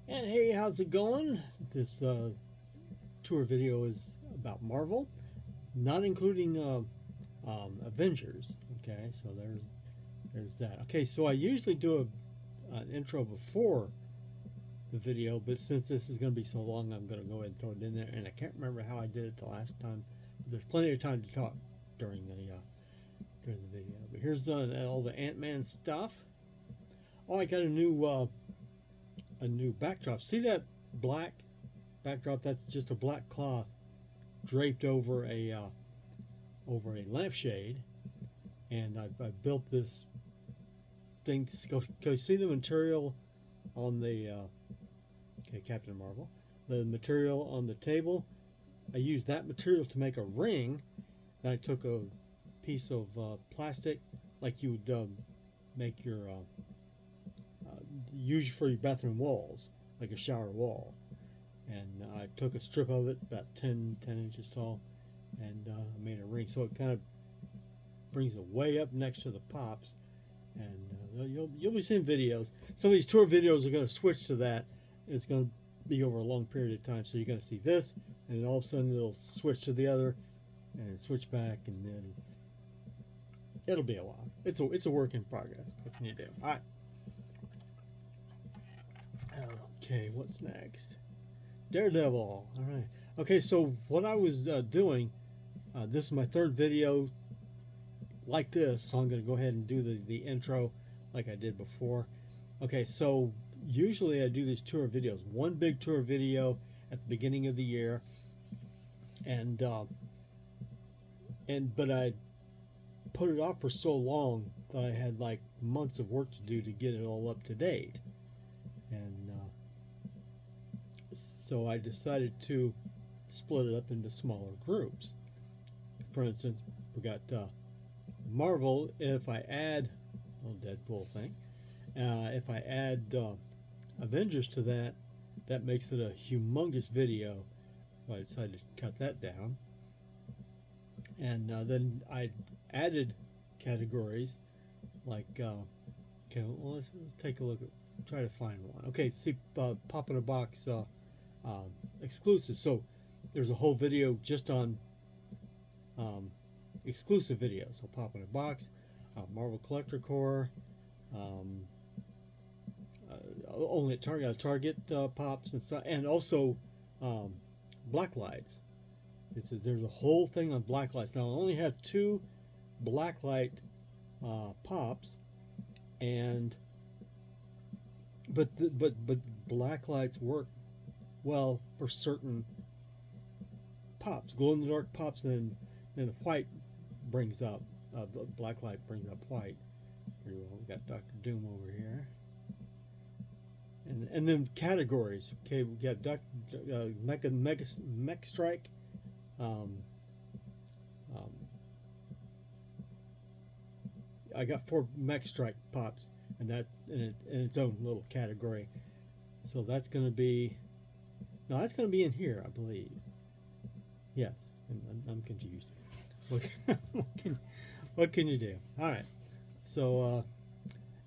And hey, how's it going? This tour video is about Marvel, not including Avengers. Okay, so there's that. Okay, so I usually do an intro before the video, but since this is going to be so long, I'm going to go ahead and throw it in there. And I can't remember how I did it the last time, but there's plenty of time to talk during the video. But here's all the Antman stuff. Oh, I got a new backdrop. See that black backdrop? That's just a black cloth draped over a lampshade, and I built this thing. Go see the material on the Captain Marvel. The material on the table. I used that material to make a ring. Then I took a piece of plastic, like you would make your use for your bathroom walls, like a shower wall. And I took a strip of it, about 10 inches tall, and made a ring. So it kind of brings it way up next to the pops. And you'll be seeing videos. Some of these tour videos are going to switch to that. It's going to be over a long period of time. So you're going to see this, and then all of a sudden it'll switch to the other, and switch back, and then it'll be a while. It's a work in progress. What can you do? All right. Okay, what's next? Daredevil. All right. Okay, so what I was doing, this is my third video like this, so I'm going to go ahead and do the intro like I did before. Okay, so usually I do these tour videos. One big tour video at the beginning of the year, but I put it off for so long that I had like months of work to do to get it all up to date. And so I decided to split it up into smaller groups. For instance, we got Marvel. If I add a little Deadpool thing, if I add Avengers to that, that makes it a humongous video. So I decided to cut that down. And then I added categories like, okay, well, let's take a look at, try to find one. Okay, see, Pop in a Box exclusive. So there's a whole video just on exclusive videos. So Pop in a Box, Marvel Collector Core, only at Target pops and stuff, and also blacklights. There's a whole thing on blacklights. Now I only have 2 blacklight pops, and but blacklights work well for certain pops. Glow in the dark pops, then white brings up blacklight brings up white. Here we got Dr. Doom over here, and then categories. Okay, we got MechStrike. I got 4 MechStrike pops, and that in its own little category. So that's going to be, no, that's going to be in here, I believe. Yes, I'm confused. What can you do? All right. So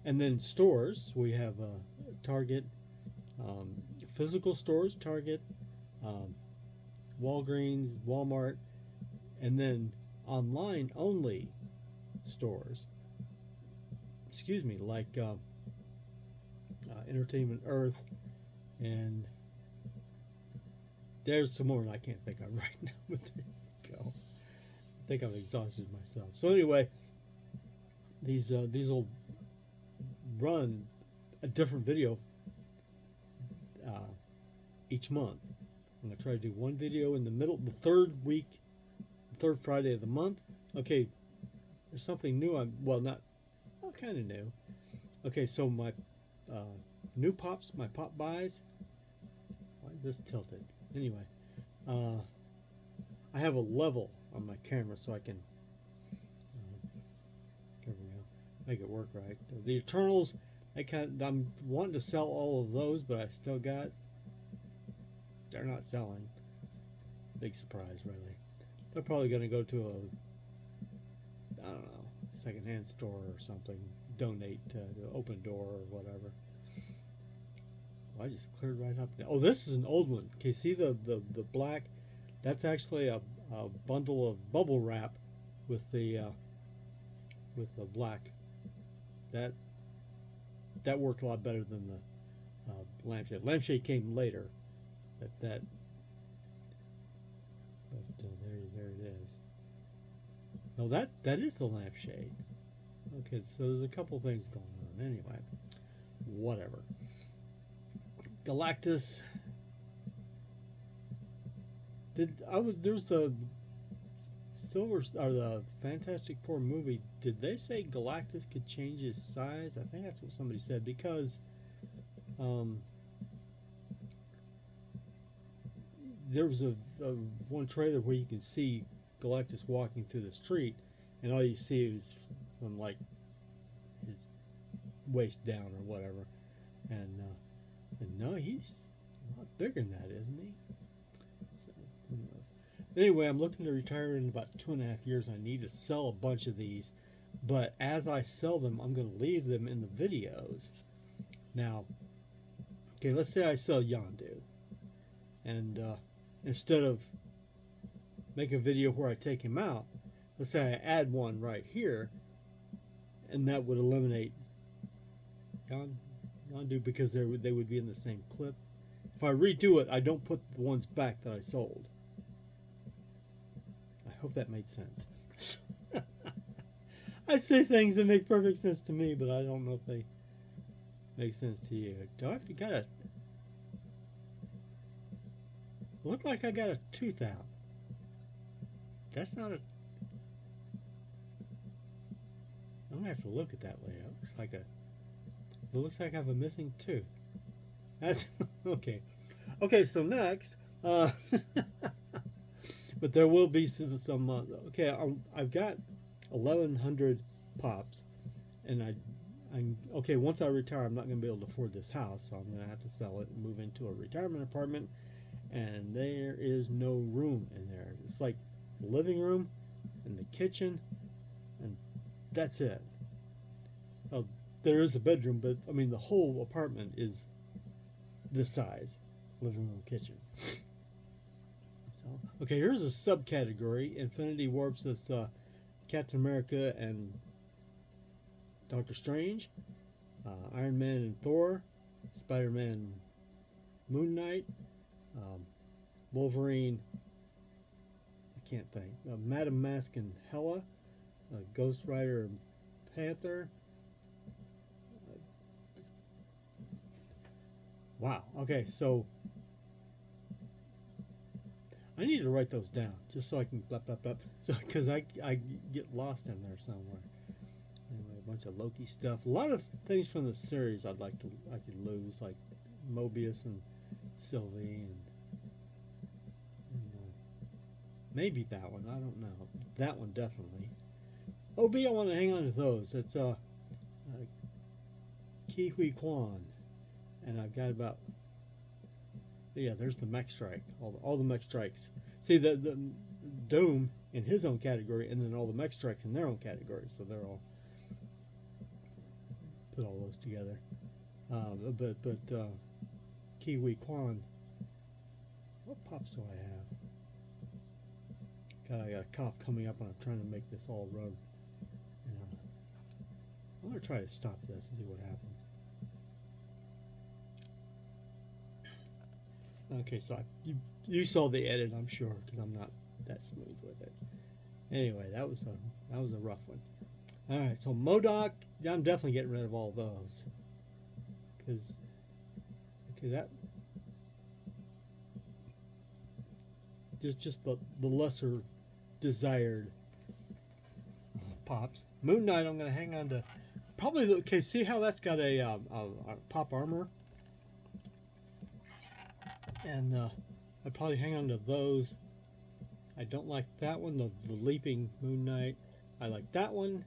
and then stores, we have Target, physical stores, Target, Walgreens, Walmart, and then online only stores. Excuse me, like Entertainment Earth, and there's some more that I can't think of right now, but there you go. I think I've exhausted myself. So anyway, these will run a different video each month. I'm gonna try to do one video in the middle, the third Friday of the month. Okay, there's something new. Kind of new. Okay, so my new pops, my pop buys. Why is this tilted? Anyway, I have a level on my camera so I can there we go, make it work right. The Eternals, I'm wanting to sell all of those, but I still got, they're not selling. Big surprise, really. They're probably going to go to a, I don't know, secondhand store or something, donate to Open Door or whatever. Well, I just cleared right up. Oh, this is an old one. Okay, see the black? That's actually a bundle of bubble wrap with the black. That worked a lot better than the lampshade. Lampshade came later. But there it is. No, that is the lampshade. Okay, so there's a couple things going on. Anyway, whatever. Galactus. There's the the Fantastic Four movie. Did they say Galactus could change his size? I think that's what somebody said, because there was a one trailer where you can see Galactus walking through the street, and all you see is from like his waist down or whatever, and no, he's a lot bigger than that, isn't he? So who knows? Anyway, I'm looking to retire in about 2.5 years. I need to sell a bunch of these, but as I sell them, I'm going to leave them in the videos. Now, okay, let's say I sell Yondu, and instead of make a video where I take him out, let's say I add one right here, and that would eliminate Yondu, because they would be in the same clip. If I redo it, I don't put the ones back that I sold. I hope that made sense. I say things that make perfect sense to me, but I don't know if they make sense to you. Do I got a... Look like I got a tooth out. That's not a... I'm gonna have to look at that later. It looks like I have a missing tooth. That's okay. Okay, so next, but there will be some okay. I've got 1,100 pops, and I'm okay. Once I retire, I'm not going to be able to afford this house, so I'm going to have to sell it and move into a retirement apartment. And there is no room in there. It's like the living room and the kitchen, and that's it. Oh, there is a bedroom, but I mean the whole apartment is this size: living room, kitchen. So, okay, here's a subcategory. Infinity Warps is Captain America and Doctor Strange, Iron Man and Thor, Spider-Man, Moon Knight, Wolverine, I can't think, Madam Mask and Hela, Ghost Rider and Panther. Wow, okay, so I need to write those down just so I can blah blah blah. So because I get lost in there somewhere. Anyway, a bunch of Loki stuff. A lot of things from the series I could lose, like Mobius and Sylvie and maybe that one. I don't know. That one definitely. OB, I want to hang on to those. It's Kiwi Kwan, and I've got about. Yeah, there's the MechStrike. All the MechStrikes. See, the Doom in his own category, and then all the MechStrikes in their own category. So they're all put all those together. But Kiwi Kwan. What pops do I have? God, I got a cough coming up, and I'm trying to make this all run. And, I'm gonna try to stop this and see what happens. Okay, so you saw the edit, I'm sure, because I'm not that smooth with it. Anyway, that was a rough one. All right, so M.O.D.O.K, I'm definitely getting rid of all those, because that just the lesser desired pops. Moon Knight, I'm going to hang on to probably. Okay, see how that's got a pop armor. And I'd probably hang on to those. I don't like that one, the Leaping Moon Knight. I like that one.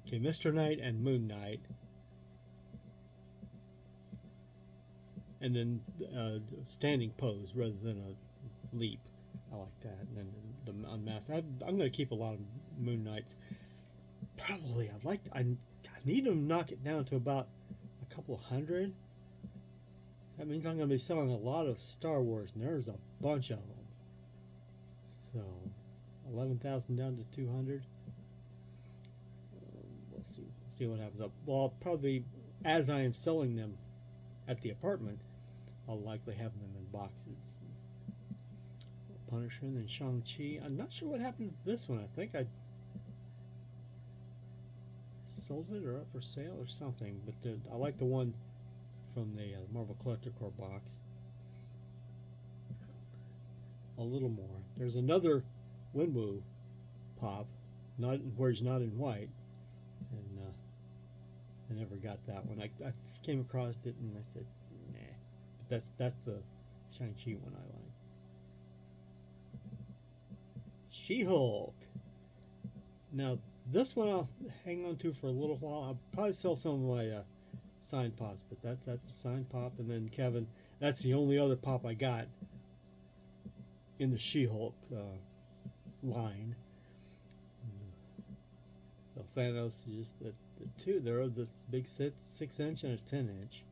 Okay, Mr. Knight and Moon Knight. And then standing pose rather than a leap. I like that. And then the unmasked. I'm going to keep a lot of Moon Knights. Probably. I need to knock it down to about a couple hundred. That means I'm going to be selling a lot of Star Wars, and there's a bunch of them. So, 11,000 down to 200. We'll see what happens. Well, I'll probably, as I am selling them at the apartment, I'll likely have them in boxes. Punisher and then Shang Chi. I'm not sure what happened to this one. I think I sold it or up for sale or something. But I like the one from the Marvel Collector Corps box. A little more. There's another Wenwu pop, not where he's not in white, and I never got that one. I came across it and I said, nah. But that's the Shang-Chi one I like. She-Hulk. Now this one I'll hang on to for a little while. I'll probably sell some of my signed pops, but that's a signed pop. And then Kevin, that's the only other pop I got in the She-Hulk line. So Thanos is just the two. There are this big 6-inch and a 10-inch.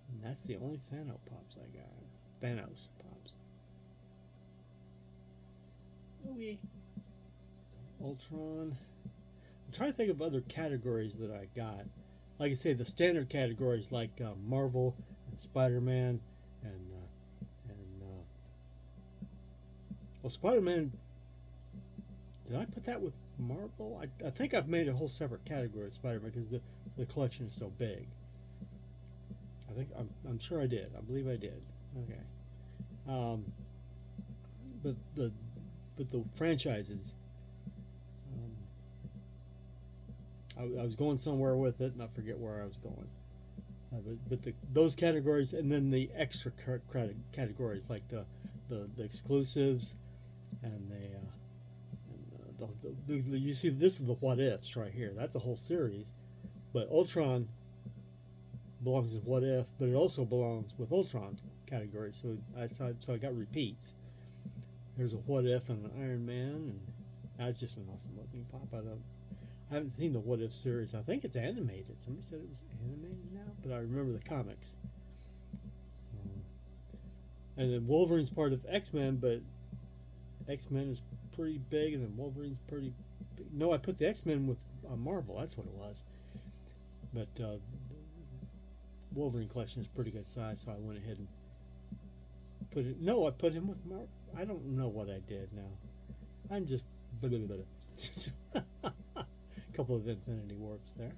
And that's the only Thanos pops I got. Thanos pops. Okay. So Ultron. I'm trying to think of other categories that I got. Like I say, the standard categories like Marvel and Spider-Man and well, Spider-Man. Did I put that with Marvel? I think I've made a whole separate category of Spider-Man because the collection is so big. I think I'm sure I did. I believe I did. Okay. But the franchises. I was going somewhere with it, and I forget where I was going. But those categories, and then the extra categories like the exclusives, and you see this is the what ifs right here. That's a whole series, but Ultron belongs in what if, but it also belongs with Ultron category. So I got repeats. There's a what if and an Iron Man, and that's just an awesome looking pop. I haven't seen the what if series. I think it's animated. Somebody said it was animated now, but I remember the comics. So, and then Wolverine's part of X-Men, but X-Men is pretty big, and then Wolverine's pretty big. No, I put the X-Men with Marvel. That's what it was. But Wolverine collection is pretty good size, so I went ahead and put it. No, I put him with Marvel. I don't know what I did now. I'm just a couple of Infinity Warps there,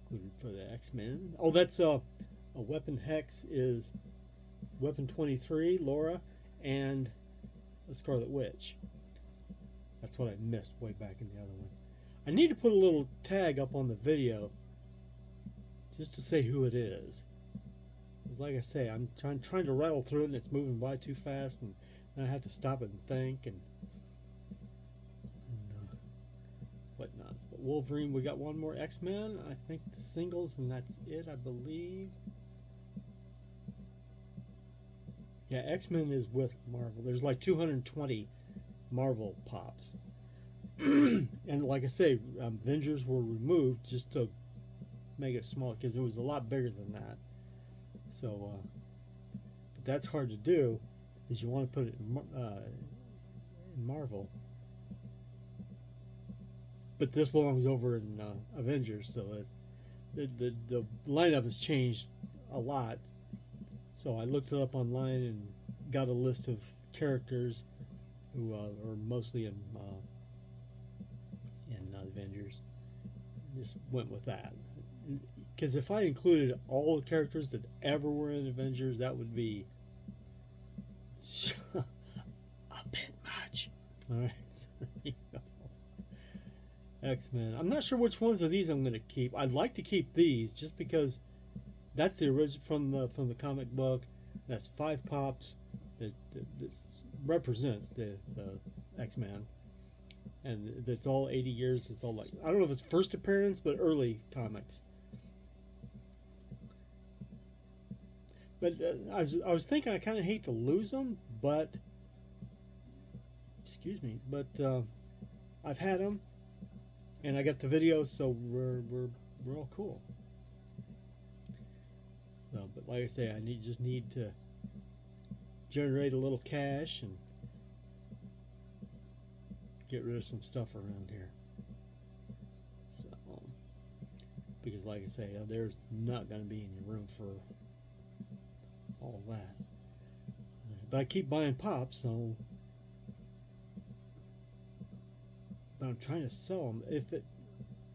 included for the X-Men. Oh, that's a Weapon Hex is Weapon 23, Laura, and the Scarlet Witch. That's what I missed way back in the other one. I need to put a little tag up on the video just to say who it is. Because like I say, I'm trying to rattle through it and it's moving by too fast, and then I have to stop it and think and whatnot. But Wolverine, we got one more X-Men. I think the singles, and that's it, I believe. Yeah, X-Men is with Marvel. There's like 220 Marvel pops. And like I say, Avengers were removed just to make it smaller because it was a lot bigger than that. So, but that's hard to do because you want to put it in Marvel. But this belongs over in Avengers, so the lineup has changed a lot. So I looked it up online and got a list of characters who are mostly in Avengers. Just went with that. Because if I included all the characters that ever were in Avengers, that would be a bit much. All right. So, X-Men. I'm not sure which ones of these I'm going to keep. I'd like to keep these just because that's the original from the comic book. That's 5 pops that represents the X-Men, and it's all 80 years. It's all like, I don't know if it's first appearance, but early comics. But I was thinking I kind of hate to lose them, but excuse me, but I've had them. And I got the video, so we're all cool. So, but like I say, I just need to generate a little cash and get rid of some stuff around here. So, because like I say, there's not going to be any room for all that. But I keep buying pops, so. But I'm trying to sell them.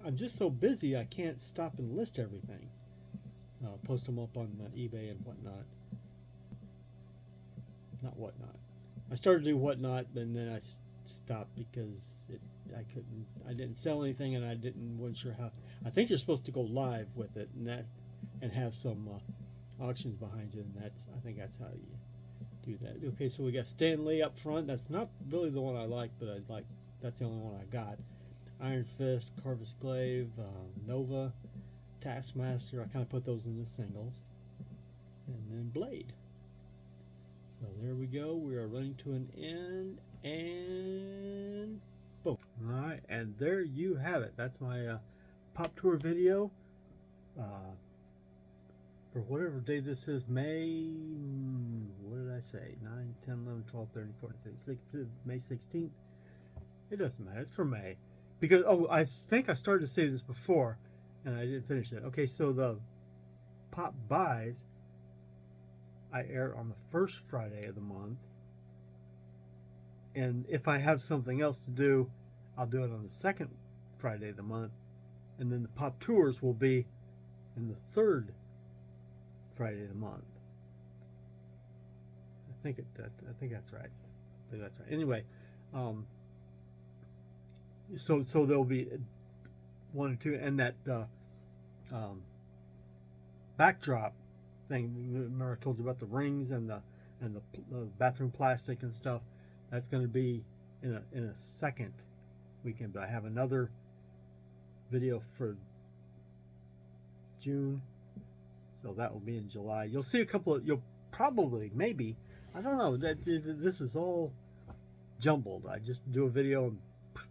I'm just so busy, I can't stop and list everything. Post them up on eBay and whatnot. Not whatnot. I started to do whatnot, and then I stopped because I didn't sell anything, and wasn't sure how. I think you're supposed to go live with it, and have some auctions behind you, and I think that's how you do that. Okay, so we got Stan Lee up front. That's not really the one I like, but that's the only one I got. Iron Fist, Corvus Glaive, Nova, Taskmaster. I kind of put those in the singles, and then Blade. So there we go. We are running to an end, and boom. All right, and there you have it. That's my pop tour video for whatever day this is. May, what did I say? 9, 10, 11, 12, 13, 14, 15, May 16th. It doesn't matter. It's for May. Because, I think I started to say this before, and I didn't finish it. Okay, so the pop buys I air on the first Friday of the month. And if I have something else to do, I'll do it on the second Friday of the month. And then the pop tours will be in the third Friday of the month. I think that's right. I think that's right. Anyway, so there'll be 1 or 2, and that backdrop thing. Remember I told you about the rings and the bathroom plastic and stuff. That's going to be in a second weekend. But I have another video for June, so that will be in July. You'll see a couple of. You'll probably, maybe, I don't know. This is all jumbled. I just do a video and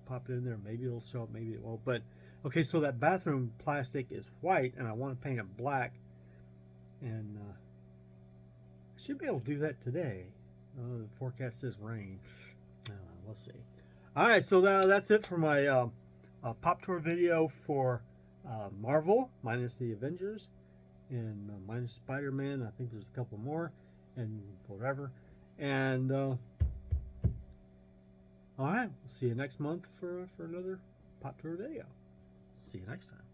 pop it in there. Maybe it'll show up, maybe it won't. But okay, so that bathroom plastic is white, and I want to paint it black. And I should be able to do that today. The forecast says rain. We'll see. All right, so that's it for my pop tour video for Marvel, minus the Avengers, and minus Spider-Man. I think there's a couple more, and whatever. And all right, we'll see you next month for another pop tour video. See you next time.